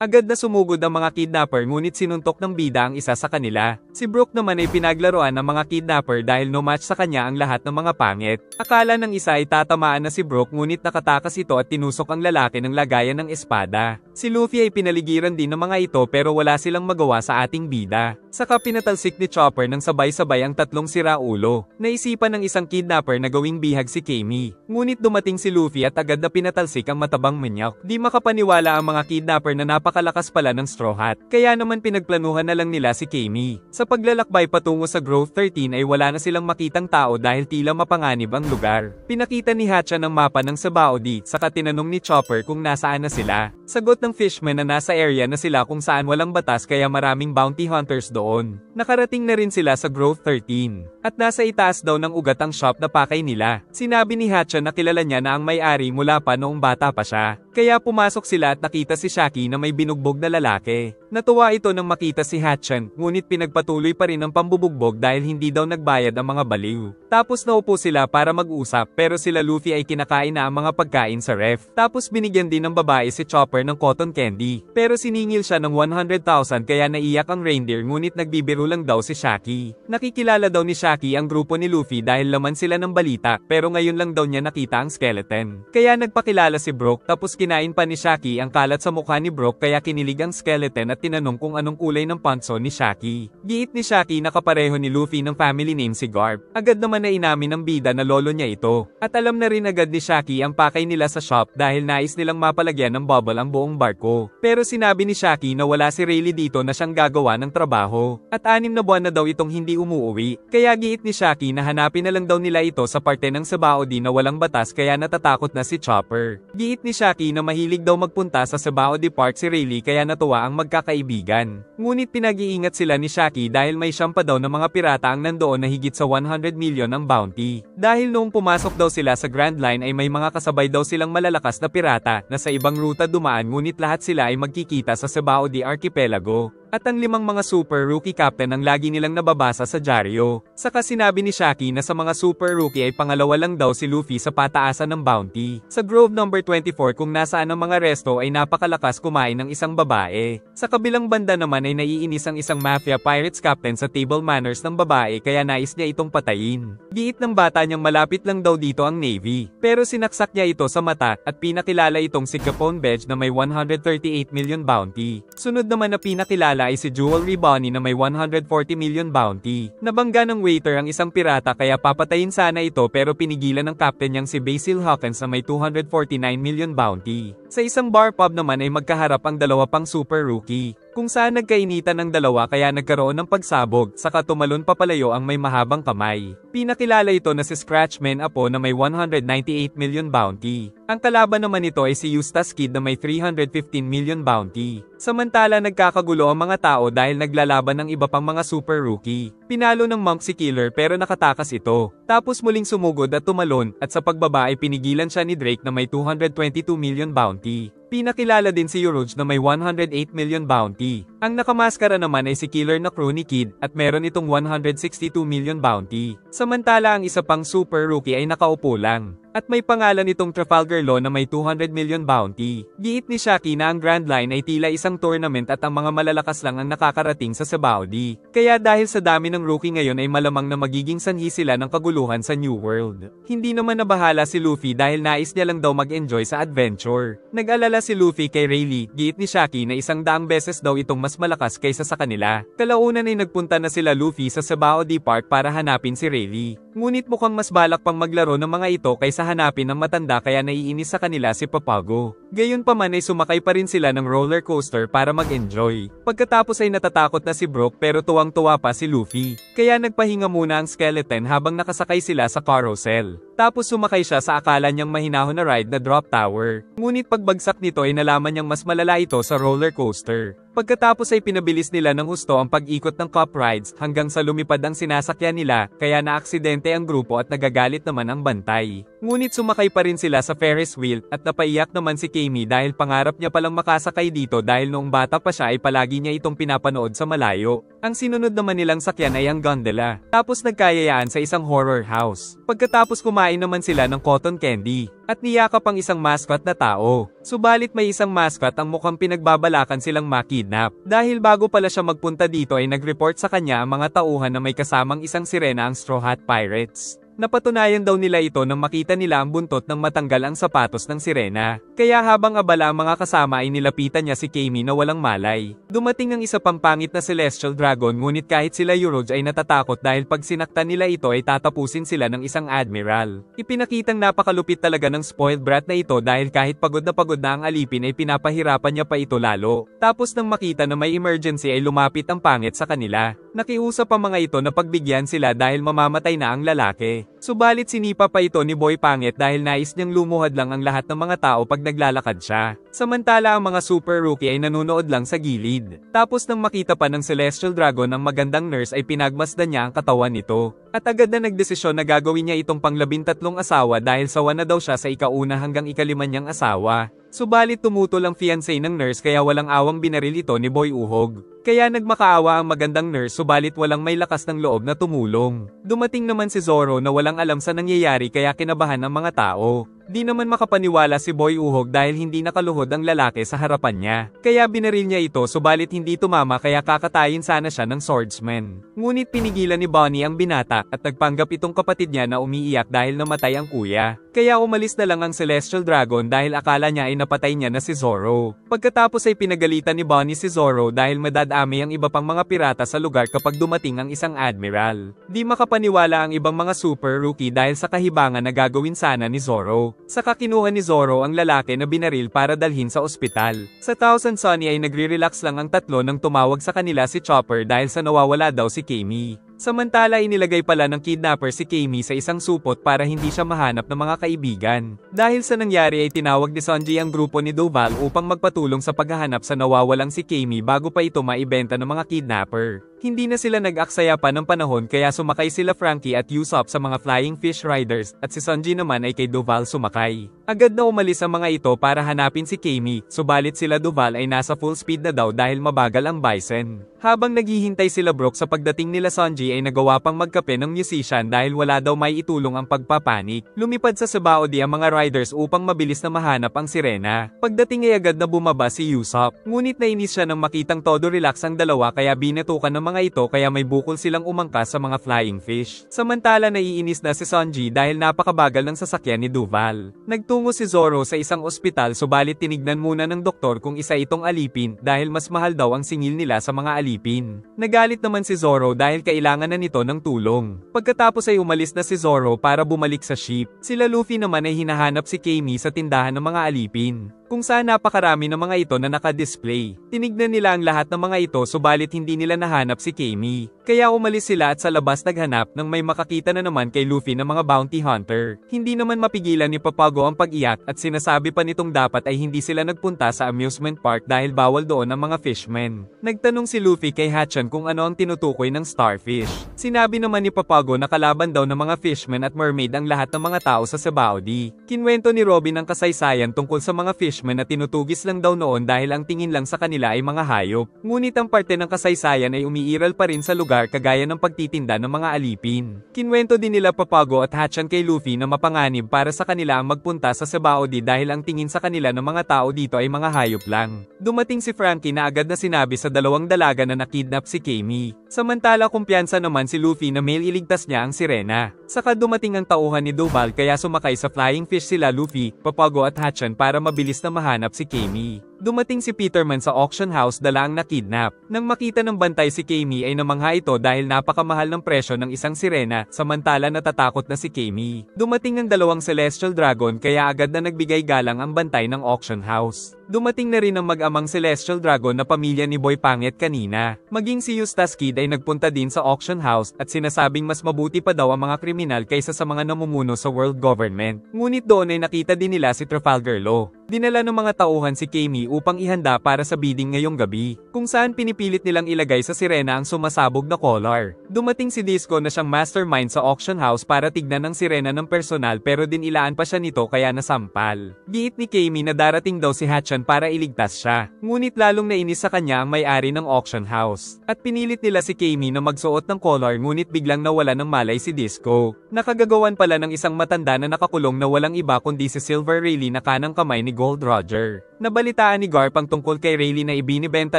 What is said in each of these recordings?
Agad na sumugod ang mga kidnapper ngunit sinuntok ng bida ang isa sa kanila. Si Brooke naman ay pinaglaruan ng mga kidnapper dahil no match sa kanya ang lahat ng mga pangit. Akala ng isa ay tatamaan na si Brooke ngunit nakatakas ito at tinusok ang lalaki ng lagayan ng espada. Si Luffy ay pinaligiran din ng mga ito pero wala silang magawa sa ating bida. Saka pinatalsik ni Chopper ng sabay-sabay ang tatlong siraulo. Naisipan ng isang kidnapper na gawing bihag si Kami. Ngunit dumating si Luffy at agad na pinatalsik ang matabang manyak. Di makapaniwala ang mga kidnapper na napakalakas pala ng Straw Hat. Kaya naman pinagplanuhan na lang nila si Kami. Sa paglalakbay patungo sa Grove 13 ay wala na silang makitang tao dahil tila mapanganib ang lugar. Pinakita ni Hatchan ang mapa ng Sabaody saka tinanong ni Chopper kung nasaan na sila. Sagot ng fishman na nasa area na sila kung saan walang batas kaya maraming bounty hunters doon. Nakarating na rin sila sa Grove 13. At nasa itaas daw ng ugat ang shop na pakay nila. Sinabi ni Hatchan na kilala niya na ang may-ari mula pa noong bata pa siya. Kaya pumasok sila at nakita si Shaki na may binugbog na lalaki. Natuwa ito nang makita si Hatchan, ngunit pinagpatuloy pa rin ang pambubugbog dahil hindi daw nagbayad ang mga baliw. Tapos naupo sila para mag-usap pero sila Luffy ay kinakain na ang mga pagkain sa ref. Tapos binigyan din ng babae si Chopper ng cotton candy. Pero siningil siya ng 100,000 kaya naiyak ang reindeer ngunit nagbibiro lang daw si Shaki. Nakikilala daw ni Shaki ang grupo ni Luffy dahil laman sila ng balita pero ngayon lang daw niya nakita ang skeleton. Kaya nagpakilala si Brook tapos kinain pa ni Shaki ang kalat sa mukha ni Brook kaya kinilig ang skeleton at tinanong kung anong kulay ng pantso ni Shaki. Giit ni Shaki na kapareho ni Luffy ng family name si Garp. Agad naman na inamin ng bida na lolo niya ito. At alam na rin agad ni Shaki ang pakay nila sa shop dahil nais nilang mapalagyan ng bubble ang buong barko. Pero sinabi ni Shaki na wala si Rayleigh dito na siyang gagawa ng trabaho. At 6 na buwan na daw itong hindi umuwi. Kaya giit ni Shaki na hanapin na lang daw nila ito sa parte ng Sabaody na walang batas kaya natatakot na si Chopper. Giit ni Shaki na mahilig daw magpunta sa Sabaody Park si Rayleigh kaya natuwa ang magkakaibigan. Ngunit pinag-iingat sila ni Shaki dahil may siyam pa daw ng mga pirata ang nandoon na higit sa 100 million ang bounty. Dahil noong pumasok daw sila sa Grand Line ay may mga kasabay daw silang malalakas na pirata na sa ibang ruta dumaan ngunit lahat sila ay magkikita sa Sabaody Archipelago. At ang 5 mga super rookie captain ang lagi nilang nababasa sa dyaryo. Saka sinabi ni Shaki na sa mga super rookie ay pangalawa lang daw si Luffy sa pataasan ng bounty. Sa Grove number 24 kung nasaan ang mga resto ay napakalakas kumain ng isang babae. Sa kabilang banda naman ay naiinis ang isang mafia pirates captain sa table manners ng babae kaya nais niya itong patayin. Giit ng bata niyang malapit lang daw dito ang Navy. Pero sinaksak niya ito sa mata at pinakilala itong si Capone Bedge na may 138 million bounty. Sunod naman na pinakilala ay si Jewelry Bonnie na may 140 million bounty. Nabangga ng waiter ang isang pirata kaya papatayin sana ito pero pinigilan ng captain niyang si Basil Hawkins na may 249 million bounty. Sa isang bar pub naman ay magkaharap ang dalawa pang super rookie. Kung saan nagkainitan ng dalawa kaya nagkaroon ng pagsabog, saka tumalon papalayo ang may mahabang kamay. Pinakilala ito na si Scratchman Apo na may 198 million bounty. Ang kalaban naman nito ay si Eustace Kid na may 315 million bounty. Samantala nagkakagulo ang mga tao dahil naglalaban ng iba pang mga super rookie. Pinalo ng monk si Killer pero nakatakas ito. Tapos muling sumugod at tumalon at sa pagbaba ay pinigilan siya ni Drake na may 222 million bounty. Pinakilala din si Urouge na may 108 million bounty. Ang nakamaskara naman ay si Killer na crew ni Kid at meron itong 162 million bounty. Samantala ang isa pang super rookie ay nakaupo lang. At may pangalan itong Trafalgar Law na may 200 million bounty. Giit ni Shaki na ang Grand Line ay tila isang tournament at ang mga malalakas lang ang nakakarating sa Sabaody. Kaya dahil sa dami ng rookie ngayon ay malamang na magiging sanhi sila ng kaguluhan sa New World. Hindi naman nabahala si Luffy dahil nais niya lang daw mag-enjoy sa adventure. Nag-alala si Luffy kay Rayleigh, giit ni Shaki na 100 beses daw itong mas malakas kaysa sa kanila. Kalaunan ay nagpunta na sila Luffy sa Sabaody Park para hanapin si Rayleigh. Ngunit mukhang mas balak pang maglaro ng mga ito kaysa hanapin ng matanda kaya naiinis sa kanila si Papago. Gayunpaman ay sumakay pa rin sila ng roller coaster para mag-enjoy. Pagkatapos ay natatakot na si Brook pero tuwang-tuwa pa si Luffy. Kaya nagpahinga muna ang skeleton habang nakasakay sila sa carousel. Tapos sumakay siya sa akala niyang mahinahon na ride na drop tower. Ngunit pagbagsak nito ay nalaman niyang mas malala ito sa roller coaster. Pagkatapos ay pinabilis nila ng husto ang pag-ikot ng cup rides hanggang sa lumipad ang sinasakyan nila kaya naaksidente ang grupo at nagagalit naman ang bantay. Ngunit sumakay pa rin sila sa Ferris wheel at napaiyak naman si Kami dahil pangarap niya palang makasakay dito dahil noong bata pa siya ay palagi niya itong pinapanood sa malayo. Ang sinunod naman nilang sakyan ay ang gondola. Tapos nagkayayaan sa isang horror house. Pagkatapos kumain naman sila ng cotton candy. At niyakap ang isang mascot na tao. Subalit may isang mascot ang mukhang pinagbabalakan silang makidnap. Dahil bago pala siya magpunta dito ay nag-report sa kanya ang mga tauhan na may kasamang isang sirena ang Straw Hat Pirates. Napatunayan daw nila ito nang makita nila ang buntot ng matanggal ang sapatos ng sirena. Kaya habang abala ang mga kasama ay nilapitan niya si Kami na walang malay. Dumating ang isa pang pangit na celestial dragon ngunit kahit sila Euroj ay natatakot dahil pag sinaktan nila ito ay tatapusin sila ng isang admiral. Ipinakitang napakalupit talaga ng spoiled brat na ito dahil kahit pagod na ang alipin ay pinapahirapan niya pa ito lalo. Tapos nang makita na may emergency ay lumapit ang pangit sa kanila. Nakiusap ang mga ito na pagbigyan sila dahil mamamatay na ang lalaki. Subalit sinipa pa ito ni Boy Pangit dahil nais niyang lumuhad lang ang lahat ng mga tao pag naglalakad siya. Samantala ang mga super rookie ay nanunood lang sa gilid. Tapos nang makita pa ng Celestial Dragon ang magandang nurse ay pinagmasdan niya ang katawan nito. At agad na nagdesisyon na gagawin niya itong pang-13 asawa dahil sawa na daw siya sa ika-1 hanggang ika-5 niyang asawa. Subalit tumutol ang fiancé ng nurse kaya walang awang binaril ito ni Boy Uhog. Kaya nagmakaawa ang magandang nurse subalit walang may lakas ng loob na tumulong. Dumating naman si Zoro na walang alam sa nangyayari kaya kinabahan ang mga tao. Di naman makapaniwala si Boy Uhog dahil hindi nakaluhod ang lalaki sa harapan niya. Kaya binaril niya ito subalit hindi tumama kaya kakatayin sana siya ng swordsman. Ngunit pinigilan ni Bonnie ang binata at nagpanggap itong kapatid niya na umiiyak dahil namatay ang kuya. Kaya umalis na lang ang Celestial Dragon dahil akala niya ay napatay niya na si Zoro. Pagkatapos ay pinagalitan ni Bonnie si Zoro dahil madadami ang iba pang mga pirata sa lugar kapag dumating ang isang admiral. Di makapaniwala ang ibang mga super rookie dahil sa kahibangan na gagawin sana ni Zoro. Saka kinuha ni Zoro ang lalaki na binaril para dalhin sa ospital. Sa Thousand Sunny ay nagre-relax lang ang tatlo nang tumawag sa kanila si Chopper dahil sa nawawala daw si Kami. Samantala inilagay pala ng kidnapper si Kami sa isang supot para hindi siya mahanap ng mga kaibigan. Dahil sa nangyari ay tinawag ni Sanji ang grupo ni Doval upang magpatulong sa paghahanap sa nawawalang si Kami bago pa ito maibenta ng mga kidnapper. Hindi na sila nag-aksaya pa ng panahon kaya sumakay sila Frankie at Usopp sa mga Flying Fish Riders at si Sanji naman ay kay Doval sumakay. Agad na umalis ang mga ito para hanapin si Kami, subalit sila Doval ay nasa full speed na daw dahil mabagal ang Bison. Habang naghihintay sila Brook sa pagdating nila Sanji ay nagawa pang magkape ng musician dahil wala daw may itulong ang pagpapanik. Lumipad sa Sabaody ang mga riders upang mabilis na mahanap ang sirena. Pagdating ay agad na bumaba si Usopp. Ngunit nainis siya nang makitang todo relax ang dalawa kaya binatukan ng mga ito kaya may bukol silang umangkas sa mga flying fish. Samantala naiinis na si Sanji dahil napakabagal ng sasakyan ni Doval. Nagtungo si Zoro sa isang ospital subalit tinignan muna ng doktor kung isa itong alipin dahil mas mahal daw ang singil nila sa mga alipin. Nagalit naman si Zoro dahil kailangan na nito ng tulong. Pagkatapos ay umalis na si Zoro para bumalik sa ship. Sila Luffy naman ay hinahanap si Kami sa tindahan ng mga alipin, kung saan napakarami ng mga ito na naka-display. Tinignan nila ang lahat ng mga ito subalit hindi nila nahanap si Kami. Kaya umalis sila at sa labas naghanap nang may makakita na naman kay Luffy ng mga bounty hunter. Hindi naman mapigilan ni Papago ang pag-iyak at sinasabi pa nitong dapat ay hindi sila nagpunta sa amusement park dahil bawal doon ang mga fishmen. Nagtanong si Luffy kay Hatchan kung ano ang tinutukoy ng starfish. Sinabi naman ni Papago na kalaban daw ng mga fishmen at mermaid ang lahat ng mga tao sa Sabaody. Kinwento ni Robin ang kasaysayan tungkol sa mga fishmen na tinutugis lang daw noon dahil ang tingin lang sa kanila ay mga hayop. Ngunit ang parte ng kasaysayan ay umiiral pa rin sa lugar kagaya ng pagtitinda ng mga alipin. Kinwento din nila Papago at Hatchan kay Luffy na mapanganib para sa kanila ang magpunta sa Sabaody dahil ang tingin sa kanila ng mga tao dito ay mga hayop lang. Dumating si Frankie na agad na sinabi sa dalawang dalaga na nakidnap si Kami. Samantala kumpiyansa naman si Luffy na may iligtas niya ang sirena. Saka dumating ang tauhan ni Doval kaya sumakay sa flying fish sila Luffy, Papago at Hatchan para mabilis na mahanap si Kami. Dumating si Peterman sa auction house dala ang nakidnap. Nang makita ng bantay si Kami ay namangha ito dahil napakamahal ng presyo ng isang sirena, samantala natatakot na si Kami. Dumating ang dalawang Celestial Dragon kaya agad na nagbigay galang ang bantay ng auction house. Dumating na rin ang mag-amang Celestial Dragon na pamilya ni Boy Pangit kanina. Maging si Eustace Kid ay nagpunta din sa auction house at sinasabing mas mabuti pa daw ang mga kriminal kaysa sa mga namumuno sa world government. Ngunit doon ay nakita din nila si Trafalgar Law. Dinala ng mga tauhan si Kami upang ihanda para sa bidding ngayong gabi, kung saan pinipilit nilang ilagay sa sirena ang sumasabog na collar. Dumating si Disco na siyang mastermind sa auction house para tignan ng sirena ng personal pero dinilaan pa siya nito kaya nasampal. Giit ni Kami na darating daw si Hatchan para iligtas siya, ngunit lalong nainis sa kanya ang may-ari ng auction house. At pinilit nila si Kami na magsuot ng collar ngunit biglang nawala ng malay si Disco. Nakagagawan pala ng isang matanda na nakakulong na walang iba kundi si Silver Rayleigh na kanang kamay ni Gold Roger. Nabalitaan ni Garp ang tungkol kay Rayleigh na ibinibenta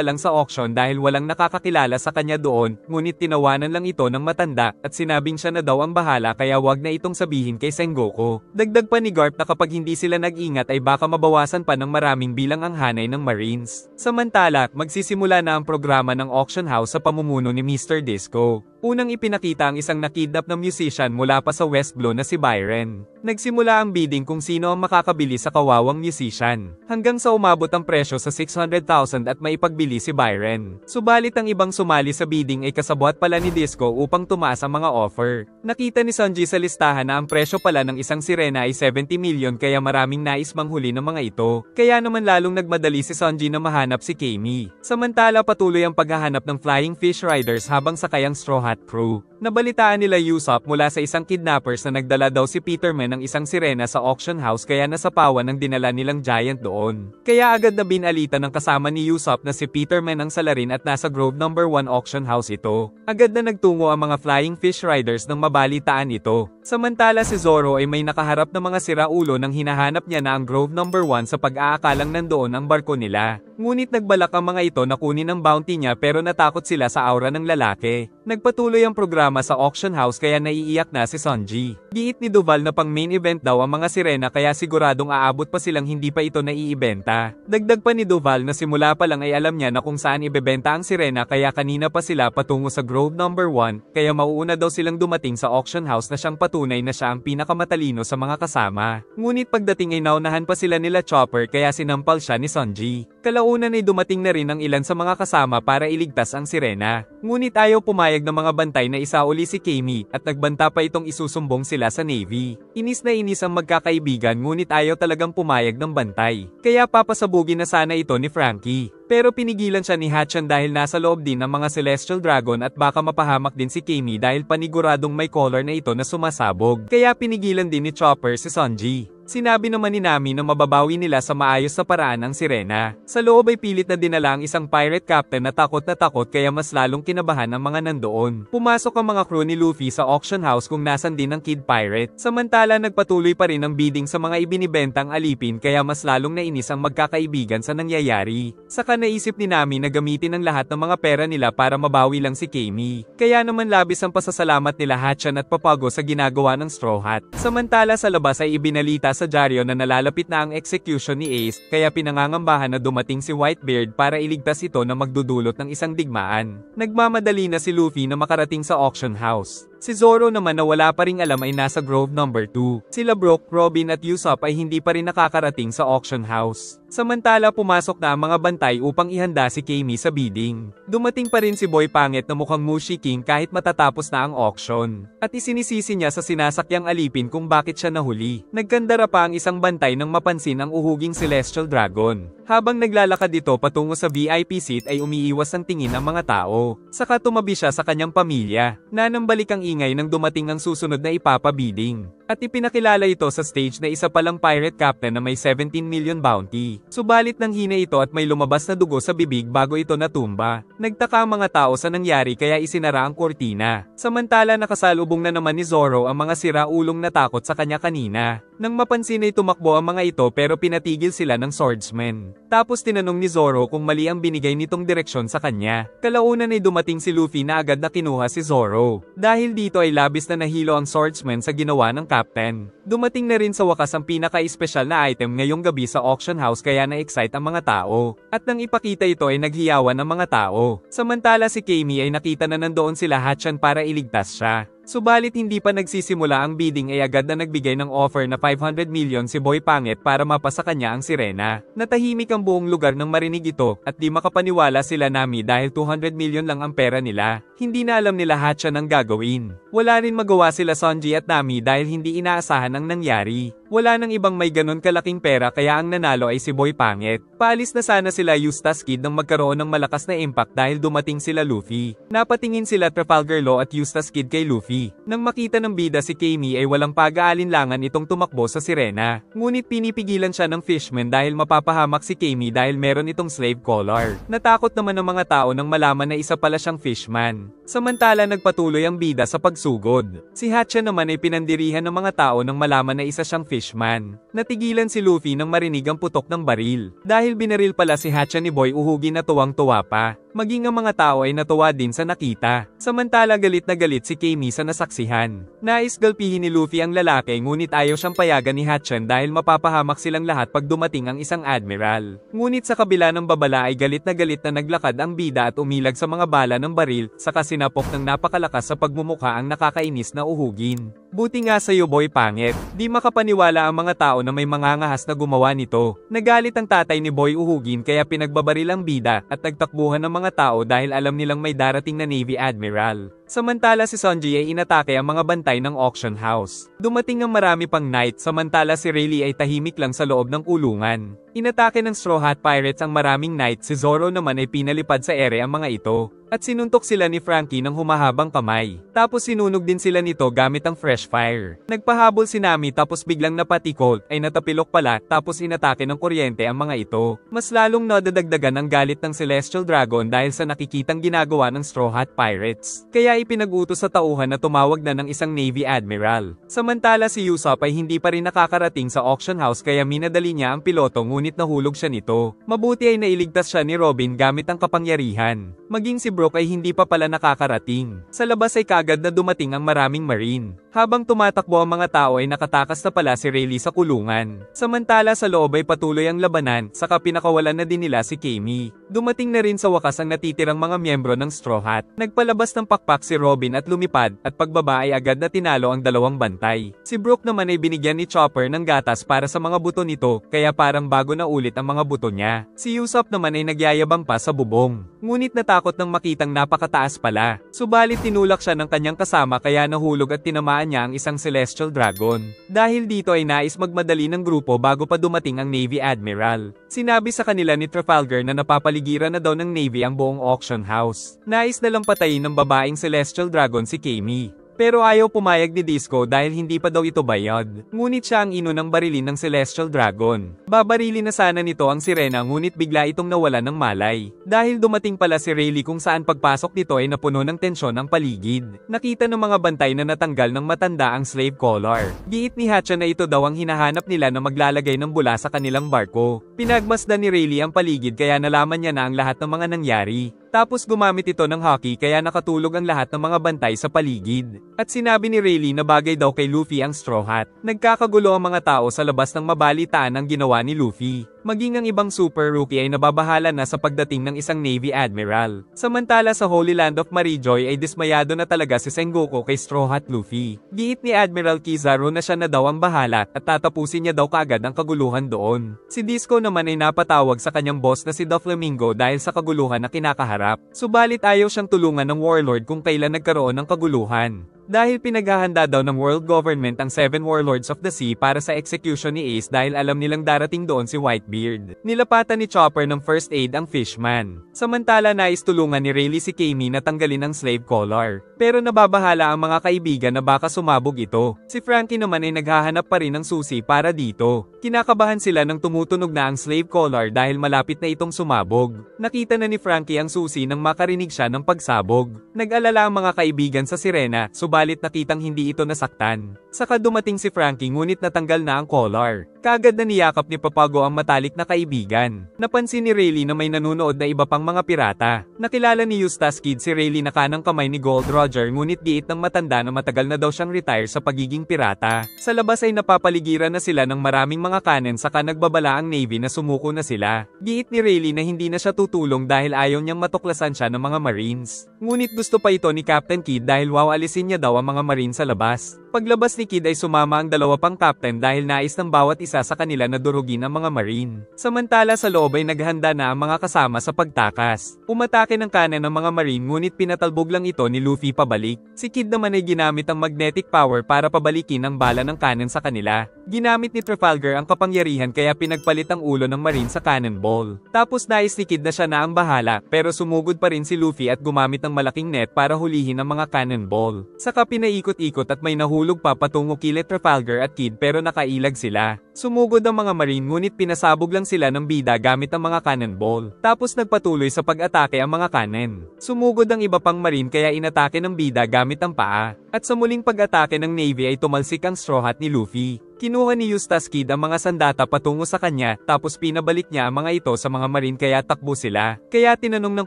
lang sa auction dahil walang nakakakilala sa kanya doon, ngunit tinawanan lang ito ng matanda at sinabing siya na daw ang bahala kaya wag na itong sabihin kay Sengoku. Dagdag pa ni Garp na kapag hindi sila nag-ingat ay baka mabawasan pa ng maraming bilang ang hanay ng Marines. Samantala, magsisimula na ang programa ng auction house sa pamumuno ni Mr. Disco. Unang ipinakita ang isang nakidnap na musician mula pa sa West Blue na si Byron. Nagsimula ang bidding kung sino ang makakabili sa kawawang musician, hanggang sa umabot ang presyo sa 600,000 at maipagbili si Byron. Subalit ang ibang sumali sa bidding ay kasabwat pala ni Disco upang tumaas ang mga offer. Nakita ni Sanji sa listahan na ang presyo pala ng isang sirena ay 70 million kaya maraming nais manghuli ng mga ito. Kaya naman lalong nagmadali si Sanji na mahanap si Kami. Samantala patuloy ang paghahanap ng Flying Fish Riders habang sakay ang Straw Hat Crew. Nabalitaan nila Usopp mula sa isang kidnappers na nagdala daw si Peterman ng isang sirena sa auction house kaya nasapawan ang dinala nilang giant doon. Kaya agad na binalita ng kasama ni Usopp na si Peterman ang salarin at nasa Grove No. 1 auction house ito. Agad na nagtungo ang mga Flying Fish Riders nang mabalitaan ito. Samantala si Zoro ay may nakaharap na mga siraulo nang hinahanap niya na ang Grove No. 1 sa pag-aakalang nandoon ang barko nila. Ngunit nagbalak ang mga ito na kunin ang bounty niya pero natakot sila sa aura ng lalaki. Nagpatuloy ang programa sa auction house kaya naiiyak na si Sanji. Giit ni Duval na pang main event daw ang mga sirena kaya siguradong aabot pa silang hindi pa ito naiibenta. Dagdag pa ni Duval na simula pa lang ay alam niya na kung saan ibebenta ang sirena kaya kanina pa sila patungo sa Grove No. 1 kaya mauuna daw silang dumating sa auction house na siyang patunay na siya ang pinakamatalino sa mga kasama. Ngunit pagdating ay naunahan pa sila nila Chopper kaya sinampal siya ni Sanji. Kalaunan ay dumating na rin ang ilan sa mga kasama para iligtas ang sirena. Ngunit ayaw pumayag ng mga bantay na isauli si Kami at nagbanta pa itong isusumbong sila sa Navy. Inis na inis ang magkakaibigan ngunit ayaw talagang pumayag ng bantay. Kaya papasabugin na sana ito ni Frankie. Pero pinigilan siya ni Hatchan dahil nasa loob din ng mga Celestial Dragon at baka mapahamak din si Kami dahil paniguradong may collar na ito na sumasabog. Kaya pinigilan din ni Chopper si Sanji. Sinabi naman ni Nami na mababawi nila sa maayos na paraan ang sirena. Sa loob ay pilit na dinala ang isang pirate captain na takot kaya mas lalong kinabahan ang mga nandoon. Pumasok ang mga crew ni Luffy sa auction house kung nasan din ang Kid Pirate. Samantala nagpatuloy pa rin ang bidding sa mga ibinibentang alipin kaya mas lalong nainis ang magkakaibigan sa nangyayari. Saka naisip ni Nami na gamitin ang lahat ng mga pera nila para mabawi lang si Kami. Kaya naman labis ang pasasalamat nila Hatchan at Papago sa ginagawa ng Straw Hat. Samantala sa labas ay ibinalita sa dyaryo na nalalapit na ang execution ni Ace, kaya pinangangambahan na dumating si Whitebeard para iligtas ito na magdudulot ng isang digmaan. Nagmamadali na si Luffy na makarating sa auction house. Si Zoro naman na wala pa ring alam ay nasa Grove No. 2. Sila Brook, Robin at Usopp ay hindi pa rin nakakarating sa auction house. Samantala pumasok na ang mga bantay upang ihanda si Kami sa bidding. Dumating pa rin si Boy Pangit na mukhang Mushi King kahit matatapos na ang auction. At isinisisi niya sa sinasakyang alipin kung bakit siya nahuli. Nagkandara pa ang isang bantay nang mapansin ang uhuging Celestial Dragon. Habang naglalakad ito patungo sa VIP seat ay umiiwas ang tingin ng mga tao. Saka tumabi siya sa kanyang pamilya. Nanambalik ang ingay nang dumating ang susunod na ipapabiding. At ipinakilala ito sa stage na isa palang pirate captain na may 17 million bounty. Subalit nang hina ito at may lumabas na dugo sa bibig bago ito natumba. Nagtaka ang mga tao sa nangyari kaya isinara ang kortina. Samantala nakasalubong na naman ni Zoro ang mga siraulong natakot sa kanya kanina. Nang mapansin ay tumakbo ang mga ito pero pinatigil sila ng swordsman. Tapos tinanong ni Zoro kung mali ang binigay nitong direksyon sa kanya. Kalaunan ay dumating si Luffy na agad na kinuha si Zoro. Dahil dito ay labis na nahilo ang swordsman sa ginawa ng captain. Dumating na rin sa wakas ang pinaka-espesyal na item ngayong gabi sa auction house kaya na-excite ang mga tao. At nang ipakita ito ay naghiyawan ang mga tao. Samantala si Kami ay nakita na nandoon sila Hatchan para iligtas siya. Subalit hindi pa nagsisimula ang bidding ay agad na nagbigay ng offer na 500 million si Boy Pangit para mapasa kanya ang sirena. Natahimik ang buong lugar nang marinig ito at di makapaniwala sila Nami dahil 200 million lang ang pera nila. Hindi na alam nila Hatchan ang gagawin. Wala rin magawa sila Sanji at Nami dahil hindi inaasahan ang nangyari. Wala nang ibang may ganon kalaking pera kaya ang nanalo ay si Boy Pangit. Paalis na sana sila Eustace Kid nang magkaroon ng malakas na impact dahil dumating sila Luffy. Napatingin sila Trafalgar Law at Eustace Kid kay Luffy. Nang makita ng bida si Camie ay walang pag-aalinlangan itong tumakbo sa sirena. Ngunit pinipigilan siya ng fishman dahil mapapahamak si Camie dahil meron itong slave collar. Natakot naman ang mga tao nang malaman na isa pala siyang fishman. Samantala nagpatuloy ang bida sa pagsugod. Si Hatcha naman ay pinandirihan ng mga tao nang malaman na isa siyang fishman. Natigilan si Luffy nang marinig ang putok ng baril. Dahil binaril pala si Hatcha ni Boy Uhugi na tuwang-tuwa pa. Maging ang mga tao ay natuwa din sa nakita. Samantala galit na galit si Camie sa nasaksihan. Nais galpihin ni Luffy ang lalaki ngunit ayaw siyang payagan ni Hatchan dahil mapapahamak silang lahat pag dumating ang isang admiral. Ngunit sa kabila ng babala ay galit na naglakad ang bida at umilag sa mga bala ng baril, saka sinapok ng napakalakas sa pagmumukha ang nakakainis na uhugin. Buti nga sa'yo Boy Pangit, di makapaniwala ang mga tao na may mangangahas na gumawa nito. Nagalit ang tatay ni Boy Uhugin kaya pinagbabaril ang bida at nagtakbuhan ng mga tao dahil alam nilang may darating na Navy Admiral. Samantala si Sanji ay inatake ang mga bantay ng auction house. Dumating ang marami pang knight samantala si Rayleigh ay tahimik lang sa loob ng kulungan. Inatake ng Straw Hat Pirates ang maraming knight, si Zoro naman ay pinalipad sa ere ang mga ito. At sinuntok sila ni Frankie ng humahabang kamay. Tapos sinunog din sila nito gamit ang fresh fire. Nagpahabol si Nami tapos biglang napatikot ay natapilok pala tapos inatake ng kuryente ang mga ito. Mas lalong nadadagdagan ang galit ng Celestial Dragon dahil sa nakikitang ginagawa ng Straw Hat Pirates. Kaya ipinag-utos sa tauhan na tumawag na ng isang Navy Admiral. Samantala si Usopp ay hindi pa rin nakakarating sa auction house kaya minadali niya ang piloto ngunit nahulog siya nito. Mabuti ay nailigtas siya ni Robin gamit ang kapangyarihan. Maging si Brook ay hindi pa pala nakakarating. Sa labas ay kagad na dumating ang maraming marine. Habang tumatakbo ang mga tao ay nakatakas na pala si Rayleigh sa kulungan. Samantala sa loob ay patuloy ang labanan, saka pinakawalan na din nila si Camie. Dumating na rin sa wakas ang natitirang mga miyembro ng Straw Hat. Nagpalabas ng pakpak si Robin at lumipad, at pagbaba ay agad na tinalo ang dalawang bantay. Si Brook naman ay binigyan ni Chopper ng gatas para sa mga buto nito, kaya parang bago na ulit ang mga buto niya. Si Usopp naman ay nagyayabang pa sa bubong. Ngunit natakot nang makitang napakataas pala. Subalit tinulak siya ng kanyang kasama kaya nahulog at tinamaan niya ang isang Celestial Dragon. Dahil dito ay nais magmadali ng grupo bago pa dumating ang Navy Admiral. Sinabi sa kanila ni Trafalgar na napapaligiran na daw ng Navy ang buong auction house. Nais na lang patayin ng babaeng Celestial Dragon si Camie. Pero ayaw pumayag ni Disco dahil hindi pa daw ito bayad. Ngunit siya ang ino ng barilin ng Celestial Dragon. Babarilin na sana nito ang sirena ngunit bigla itong nawala ng malay. Dahil dumating pala si Rayleigh kung saan pagpasok nito ay napuno ng tensyon ang paligid. Nakita ng mga bantay na natanggal ng matanda ang slave collar. Giit ni Hatcha na ito daw ang hinahanap nila na maglalagay ng bula sa kanilang barko. Pinagmasdan ni Rayleigh ang paligid kaya nalaman niya na ang lahat ng mga nangyari. Tapos gumamit ito ng hockey kaya nakatulog ang lahat ng mga bantay sa paligid. At sinabi ni Rayleigh na bagay daw kay Luffy ang Straw Hat. Nagkakagulo ang mga tao sa labas ng mabalitaan ang ginawa ni Luffy. Maging ang ibang super rookie ay nababahala na sa pagdating ng isang Navy Admiral. Samantala sa Holy Land of Marijoy ay dismayado na talaga si Sengoku kay Straw Hat Luffy. Giit ni Admiral Kizaru na siya na daw ang bahala at tatapusin niya daw kagad ang kaguluhan doon. Si Disco naman ay napatawag sa kanyang boss na si Doflamingo dahil sa kaguluhan na kinakaharap. Subalit ayaw siyang tulungan ng warlord kung kailan nagkaroon ng kaguluhan. Dahil pinaghahanda daw ng world government ang 7 warlords of the sea para sa execution ni Ace dahil alam nilang darating doon si Whitebeard. Nilapatan ni Chopper ng first aid ang fishman. Samantala nais tulungan ni Rayleigh si Camie na tanggalin ang slave collar. Pero nababahala ang mga kaibigan na baka sumabog ito. Si Frankie naman ay naghahanap pa rin ng susi para dito. Kinakabahan sila nang tumutunog na ang slave collar dahil malapit na itong sumabog. Nakita na ni Frankie ang susi nang makarinig siya ng pagsabog. Nag-alala ang mga kaibigan sa sirena, subalit nakitang hindi ito nasaktan. Saka dumating si Frankie ngunit natanggal na ang collar. Kagad na niyakap ni Papago ang matalik na kaibigan. Napansin ni Rayleigh na may nanunood na iba pang mga pirata. Nakilala ni Eustace Kid si Rayleigh na kanang kamay ni Gold Roger ngunit giit ng matanda na matagal na daw siyang retire sa pagiging pirata. Sa labas ay napapaligiran na sila ng maraming mga cannon saka nagbabala ang Navy na sumuko na sila. Giit ni Rayleigh na hindi na siya tutulong dahil ayaw niyang matuklasan siya ng mga Marines. Ngunit gusto pa ito ni Captain Kidd dahil wawalisin niya daw ang mga marine sa labas. Paglabas ni Kidd ay sumama ang dalawa pang captain dahil nais ng bawat isa sa kanila na durugin ang mga marine. Samantala sa loob ay naghanda na ang mga kasama sa pagtakas. Umatake ng kanan ng mga marine ngunit pinatalbog lang ito ni Luffy pabalik. Si Kidd naman ay ginamit ang magnetic power para pabalikin ang bala ng cannon sa kanila. Ginamit ni Trafalgar ang kapangyarihan kaya pinagpalit ang ulo ng marine sa cannonball. Tapos nais ni Kidd na siya na ang bahala pero sumugod pa rin si Luffy at gumamit ng malaking net para hulihin ang mga cannonball. Saka pinaikot-ikot at may nahulog pa patungo kila Trafalgar at Kidd pero nakailag sila. Sumugod ang mga marine ngunit pinasabog lang sila ng bida gamit ang mga cannonball. Tapos nagpatuloy sa pag-atake ang mga cannon. Sumugod ang iba pang marine kaya inatake ng bida gamit ang paa. At sa muling pag-atake ng Navy ay tumalsik ang Straw Hat ni Luffy. Kinuha ni Eustace Kidd ang mga sandata patungo sa kanya tapos pinabalik niya ang mga ito sa mga marine kaya takbo sila. Kaya tinanong ng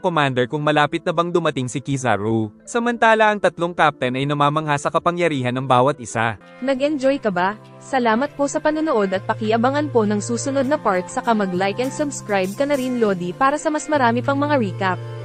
commander kung malapit na bang dumating si Kizaru. Samantala ang tatlong captain ay namamangha sa kapangyarihan ng bawat isa. Nag-enjoy ka ba? Salamat po sa panonood at pakiabangan po ng susunod na part saka mag-like and subscribe ka na rin Lodi para sa mas marami pang mga recap.